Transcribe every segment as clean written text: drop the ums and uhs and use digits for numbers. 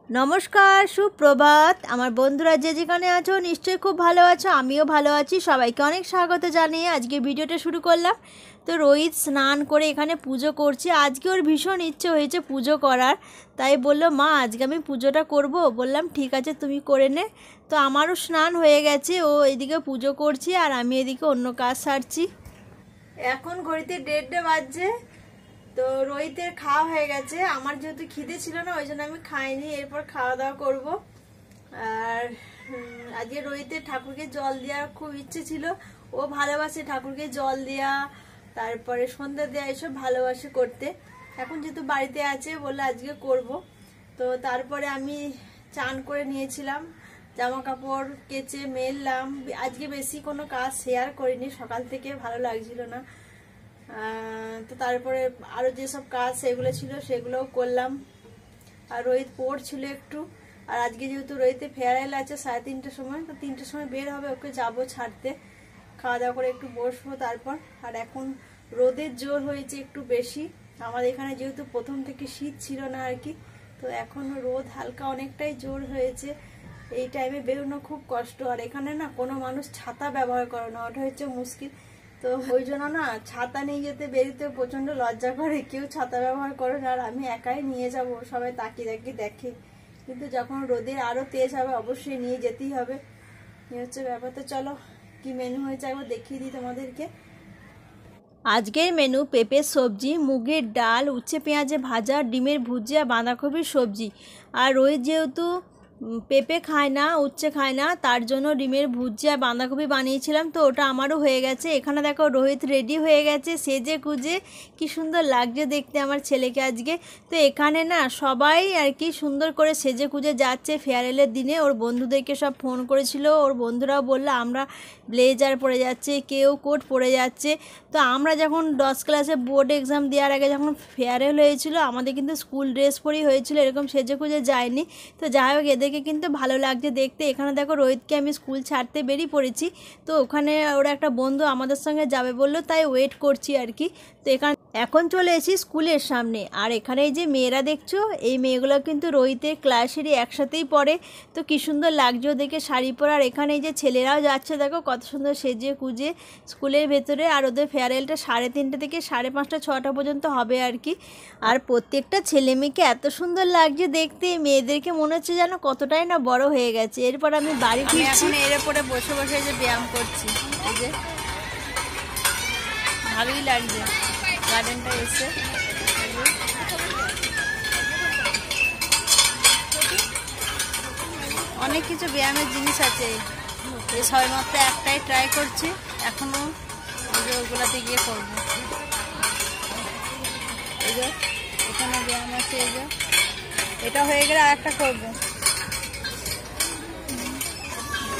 নমস্কার, সুপ্রভাত। আমার বন্ধুরা যে যেখানে আছো নিশ্চয়ই খুব ভালো আছো, আমিও ভালো আছি। সবাইকে অনেক স্বাগত জানিয়ে আজকে ভিডিওটা শুরু করলাম। তো রোহিত স্নান করে এখানে পুজো করছে। আজকে ওর ভীষণ ইচ্ছে হয়েছে পুজো করার, তাই বললো মা আজকে আমি পুজোটা করব। বললাম ঠিক আছে তুমি করে নে। তো আমারও স্নান হয়ে গেছে, ও এদিকে পুজো করছে আর আমি এদিকে অন্য কাজ সারছি। এখন ঘড়িতে 1:30 বাজছে। তো রোহিতের খাওয়া হয়ে গেছে, আমার যেহেতু খিদে ছিল না ওই জন্য আমি খাইনি, এরপর খাওয়া দাওয়া করব। আর আজকে রোহিতের ঠাকুরকে জল দেওয়ার খুব ইচ্ছে ছিল। ও ভালোবাসে ঠাকুরকে জল দেওয়া, তারপরে সন্ধ্যা দেওয়া, এসব ভালোবাসে করতে। এখন যেহেতু বাড়িতে আছে বললে আজকে করব। তো তারপরে আমি চান করে নিয়েছিলাম, জামা কাপড় কেচে মেললাম। আজকে বেশি কোনো কাজ শেয়ার করিনি, সকাল থেকে ভালো লাগছিল না। তো তারপরে আরো যেসব কাজ সেগুলো ছিল সেগুলোও করলাম। আর রোহিত পড়ছিল একটু। আর আজকে যেহেতু রোহিতে ফেয়ারওয়েল আছে 3:30টার সময়, তো 3টার সময় বের হবে, ওকে যাবো ছাড়তে। খাওয়া দাওয়া করে একটু বসবো তারপর। আর এখন রোদের জোর হয়েছে একটু বেশি। আমাদের এখানে যেহেতু প্রথম থেকে শীত ছিল না আর কি, তো এখন রোদ হালকা অনেকটাই জোর হয়েছে। এই টাইমে বেরোনো খুব কষ্ট। আর এখানে না কোনো মানুষ ছাতা ব্যবহার করে না, ওটা হচ্ছে মুশকিল। তো ওই জন্য না ছাতা নিয়ে যেতে বেরিতে প্রচন্ড লজ্জা করে, কেউ ছাতা ব্যবহার করে না। আর আমি একাই নিয়ে যাব, সবাই তাকিয়ে তাকিয়ে দেখে। কিন্তু যখন রোদের আরো তেজ হবে অবশ্যই নিয়ে যেতেই হবে। এই হচ্ছে ব্যাপার। তো চলো কি মেনু হয়েছে একবার দেখিয়ে দিই তোমাদেরকে। আজকের মেনু পেঁপের সবজি, মুগের ডাল, উচ্ছে পেঁয়াজে ভাজা, ডিমের ভুজিয়া, বাঁধাকপির সবজি। আর রোহিত যেহেতু পেঁপে খায় না, উচ্ছে খায় না, তার জন্য ডিমের ভুজিয়া বাঁধাকপি বানিয়েছিলাম। তো ওটা আমারও হয়ে গেছে। এখানে দেখো রোহিত রেডি হয়ে গেছে সেজে কুজে, কি সুন্দর লাগছে দেখতে আমার ছেলেকে আজকে। তো এখানে না সবাই আর কি সুন্দর করে সেজে কুজে যাচ্ছে ফেয়ারওয়েলের দিনে। ওর বন্ধুদেরকে সব ফোন করেছিল, ওর বন্ধুরাও বললো আমরা ব্লেজার পরে যাচ্ছে, কেউ কোট পরে যাচ্ছে। তো আমরা যখন 10 ক্লাসে বোর্ড এক্সাম দেওয়ার আগে যখন ফেয়ারওয়েল হয়েছিল, আমাদের কিন্তু স্কুল ড্রেস পরেই হয়েছিল, এরকম সেজে কুজে যায়নি। তো যাই হোক এদেরকে কিন্তু ভালো লাগছে দেখতে। এখানে দেখো রোহিতকে আমি স্কুল ছাড়তে বেরিয়ে পড়েছি। তো ওখানে ওরা একটা বন্ধু আমাদের সঙ্গে যাবে বললো, তাই ওয়েট করছি আর কি। তো এখানে এখন চলে এসেছি স্কুলের সামনে। আর এখানে এই যে মেয়েরা দেখছো, এই মেয়েগুলো কিন্তু রোহিতের ক্লাসেরই একসাথেই পড়ে। তো কি সুন্দর লাগছে ওদেরকে শাড়ি পরা। আর এখানে এই যে ছেলেরাও যাচ্ছে, দেখো কত সুন্দর সেজে কুজে স্কুলের ভেতরে। আর ওদের ফেয়ারওয়েলটা 3:30 থেকে 5:30 6টা পর্যন্ত হবে আর কি। আর প্রত্যেকটা ছেলে মেয়েকে এত সুন্দর লাগছে দেখতে, মেয়েদেরকে মনে হচ্ছে যেন কতটাই না বড় হয়ে গেছে। এরপর আমি বাড়ি ফিরছি। এখন এর উপরে বসে বসে যে ব্যায়াম করছি, এই যে ভালোই লাগছে গার্ডেনটা এসে। অনেক কিছু ব্যায়ামের জিনিস আছে, এই সবেমাত্র একটাই ট্রাই করছি, এখনো ওগুলাতে গিয়ে করবো। এই যে এখানে ব্যায়াম আছে, এই যে এটা হয়ে গেলে আর একটা করবো।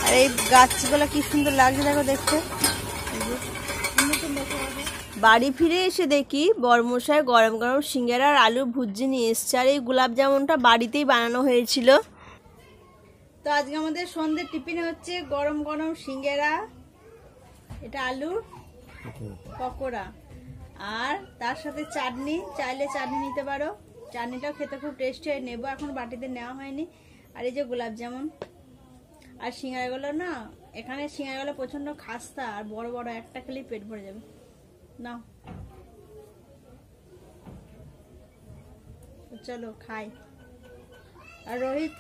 আর এই গাছগুলো কি সুন্দর লাগছে দেখো দেখতে। বাড়ি ফিরে এসে দেখি বরমশাই গরম গরম সিঙ্গারা আর আলু ভুজি নিয়ে এসছে। আর এই গোলাপ জামুনটা বাড়িতেই বানানো হয়েছিল। তো আজকে আমাদের সন্ধ্যের টিফিনে হচ্ছে গরম গরম সিঙ্গারা, এটা আলুর পকোড়া, আর তার সাথে চাটনি, চাইলে চাটনি নিতে পারো। চাটনিটাও খেতে খুব টেস্টি হয়, নেবো এখন বাটিতে নেওয়া হয়নি। আর এই যে গোলাপ জামুন আর সিঙ্গারাগুলো না, এখানে সিঙ্গারাগুলো প্রচন্ড খাস্তা আর বড় বড়, একটা খেলেই পেট ভরে যাবে। নাও চলো খাই। আর রোহিত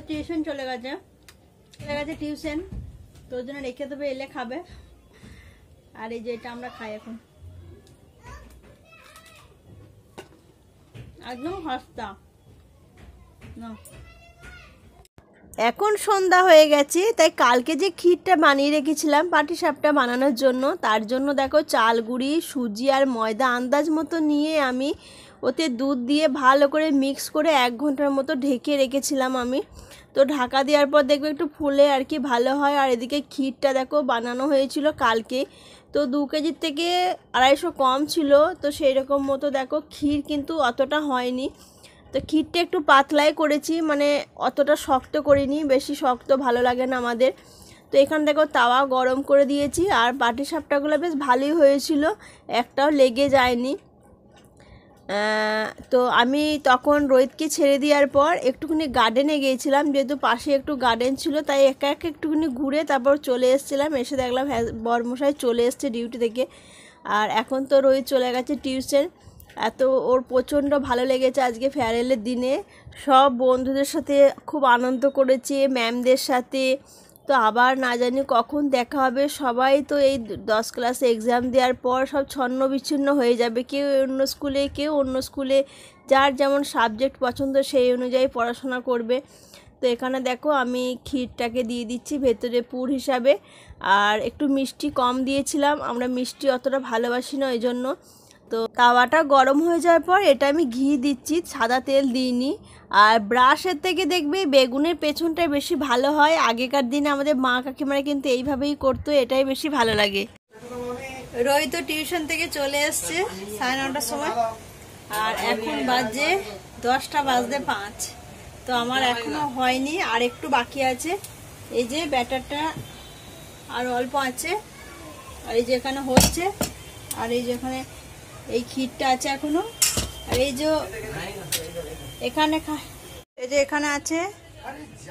টিউশন চলে গেছে টিউশন, তোর জন্য রেখে দেবে, এলে খাবে। আর এই যে এটা আমরা খাই এখন, একদম খাস্তা না। এখন সন্ধ্যা হয়ে গেছে, তাই কালকে যে ক্ষীরটা বানিয়ে রেখেছিলাম পাটিসাপটা বানানোর জন্য, তার জন্য দেখো চাল গুঁড়ি, সুজি আর ময়দা আন্দাজ মতো নিয়ে আমি ওতে দুধ দিয়ে ভালো করে মিক্স করে 1 ঘন্টার মতো ঢেকে রেখেছিলাম আমি। তো ঢাকা দেওয়ার পর দেখবে একটু ফুলে আর কি ভালো হয়। আর এদিকে ক্ষীরটা দেখো বানানো হয়েছিল কালকে, তো 2 কেজির থেকে 250 কম ছিল। তো সেই রকম মতো দেখো ক্ষীর কিন্তু অতটা হয়নি। তো ক্ষীরটা একটু পাতলাই করেছি, মানে অতটা শক্ত করিনি, বেশি শক্ত ভালো লাগে না আমাদের। তো এখানে দেখো তাওয়া গরম করে দিয়েছি। আর পাটিসাপটাগুলো বেশ ভালোই হয়েছিল, একটাও লেগে যায়নি। তো আমি তখন রোহিতকে ছেড়ে দেওয়ার পর একটুখানি গার্ডেনে গিয়েছিলাম, যেহেতু পাশে একটু গার্ডেন ছিল, তাই একা একা একটুখানি ঘুরে তারপর চলে এসেছিলাম। এসে দেখলাম হ্যাঁ বরমশাই চলে এসছে ডিউটি থেকে। আর এখন তো রোহিত চলে গেছে টিউশন। এত ওর প্রচণ্ড ভালো লেগেছে আজকে ফেয়ারওয়েলের দিনে। সব বন্ধুদের সাথে খুব আনন্দ করেছে, ম্যামদের সাথে। তো আবার না জানি কখন দেখা হবে। সবাই তো এই 10 ক্লাসে এক্সাম দেওয়ার পর সব ছন্ন বিচ্ছিন্ন হয়ে যাবে, কেউ অন্য স্কুলে কেউ অন্য স্কুলে, যার যেমন সাবজেক্ট পছন্দ সেই অনুযায়ী পড়াশোনা করবে। তো এখানে দেখো আমি ক্ষীরটাকে দিয়ে দিচ্ছি ভেতরে পুর হিসাবে, আর একটু মিষ্টি কম দিয়েছিলাম, আমরা মিষ্টি অতটা ভালোবাসি না ওই জন্য। তো তাওয়াটা গরম হয়ে যাওয়ার পর এটা আমি ঘি দিচ্ছি, সাদা তেল দিইনি। আর ব্রাশের থেকে দেখবে বেগুনের পেছনটাই বেশি ভালো হয়। আগেকার দিনে আমাদের মা কাকিমারা কিন্তু এইভাবেই করতো, এটাই বেশি ভালো লাগে। রোহিত তো টিউশন থেকে চলে এসছে 9:30টার সময়, আর এখন বাজে 10:05। তো আমার এখনো হয়নি, আর একটু বাকি আছে। এই যে ব্যাটারটা আর অল্প আছে, আর এই যে এখানে হচ্ছে, আর এই যে এখানে এই ক্ষীরটা আছে এখনো, আর এই যে এখানে এই যে এখানে আছে,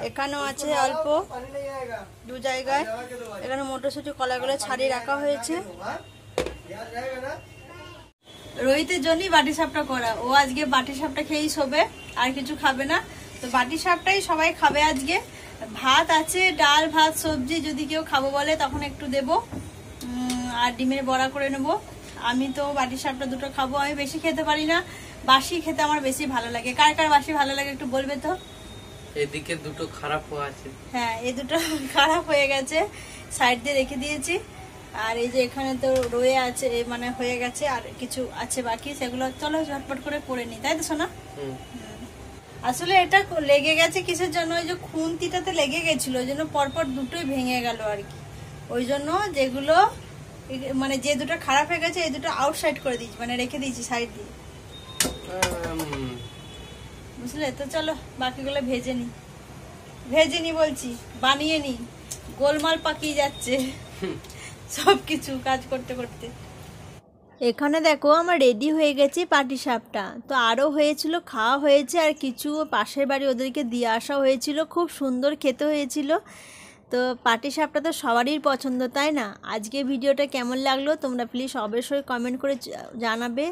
এখানেও আছে অল্প, দু জায়গায়। এখানে মটরশুঁটি কলাগুলো ছাড়িয়ে রাখা হয়েছে। রোহিতের জন্যই বাটি সাপটা করা, ও আজকে বাটি সাপটা খেয়েই শোবে, আর কিছু খাবে না। তো বাটি সাপটাই সবাই খাবে আজকে। ভাত আছে, ডাল ভাত সবজি, যদি কেউ খাবো বলে তখন একটু দেব, আর ডিমের বড়া করে নেবো। আমি তো বাটি সাপটা দুটো খাবো, আমি বেশি খেতে পারি না, বাসি খেতে আমার বেশি ভালো লাগে। কার কার বাসি ভালো লাগে একটু বলবে তো। এদিকে দুটো খারাপ আছে, হ্যাঁ এই দুটো খারাপ হয়ে গেছে, সাইড দিয়ে রেখে দিয়েছি। আর এই যে এখানে তো রয়ে আছে, মানে হয়ে গেছে, আর কিছু আছে বাকি, সেগুলো চলো ঝটপট করে করে নিই, তাই তো সোনা? আসলে এটা লেগে গেছে কিসের জন্য, ওই যে খুন্তিটাতে লেগে গেছিল, ওই জন্য পরপর দুটোই ভেঙে গেল আর কি। ওই জন্য যেগুলো মানে যে দুটো খারাপ হয়ে গেছে এই দুটো আউটসাইড করে দিয়েছি, মানে রেখে দিয়েছি সাইড দিয়ে, বুঝলে? তো চলো বাকিগুলো ভেজে নি বলছি, বানিয়ে নি। গোলমাল পাকিয়ে যাচ্ছে সবকিছু কাজ করতে করতে। এখানে দেখো আমার রেডি হয়ে গেছে পাটিসাপটা। তো আরও হয়েছিল, খাওয়া হয়েছে, আর কিছু পাশের বাড়ি ওদেরকে দিয়ে আসা হয়েছিল, খুব সুন্দর খেতে হয়েছিল। তো পাটিসাপটা তো সবারই পছন্দ, তাই না? আজকে ভিডিওটা কেমন লাগলো তোমরা প্লিজ অবশ্যই কমেন্ট করে জানাবে।